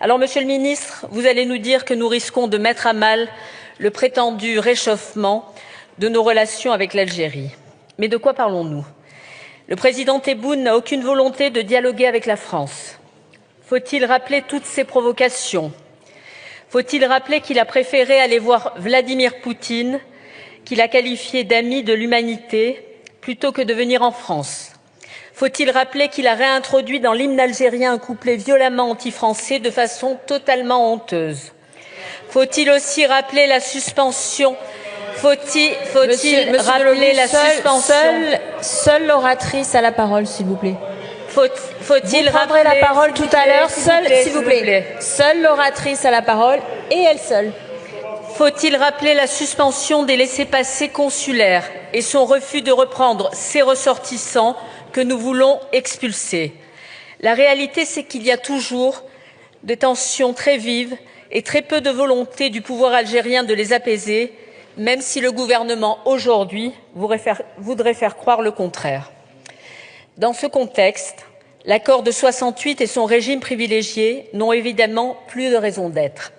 Alors, Monsieur le Ministre, vous allez nous dire que nous risquons de mettre à mal le prétendu réchauffement de nos relations avec l'Algérie. Mais de quoi parlons-nous? Le président Tebboune n'a aucune volonté de dialoguer avec la France. Faut-il rappeler toutes ces provocations? Faut-il rappeler qu'il a préféré aller voir Vladimir Poutine, qu'il a qualifié d'ami de l'humanité, plutôt que de venir en France? Faut-il rappeler qu'il a réintroduit dans l'hymne algérien un couplet violemment anti-français de façon totalement honteuse? Faut-il aussi rappeler la suspension? Faut-il rappeler la suspension? Seule l'oratrice a la parole, s'il vous plaît. Faut-il rappeler la parole tout à l'heure, s'il vous plaît. plaît. Seule l'oratrice a la parole, et elle seule. Faut-il rappeler la suspension des laissez-passer consulaires et son refus de reprendre ces ressortissants que nous voulons expulser? La réalité, c'est qu'il y a toujours des tensions très vives et très peu de volonté du pouvoir algérien de les apaiser, même si le gouvernement, aujourd'hui, voudrait faire croire le contraire. Dans ce contexte, l'accord de 68 et son régime privilégié n'ont évidemment plus de raison d'être.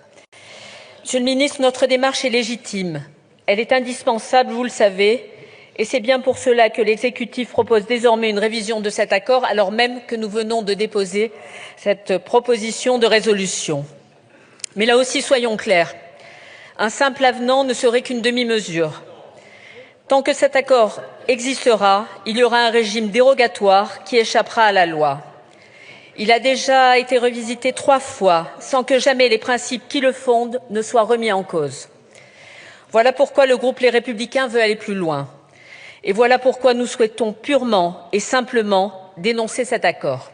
Monsieur le ministre, notre démarche est légitime. Elle est indispensable, vous le savez, et c'est bien pour cela que l'exécutif propose désormais une révision de cet accord, alors même que nous venons de déposer cette proposition de résolution. Mais là aussi, soyons clairs, un simple avenant ne serait qu'une demi-mesure. Tant que cet accord existera, il y aura un régime dérogatoire qui échappera à la loi. Il a déjà été revisité 3 fois, sans que jamais les principes qui le fondent ne soient remis en cause. Voilà pourquoi le groupe Les Républicains veut aller plus loin. Et voilà pourquoi nous souhaitons purement et simplement dénoncer cet accord.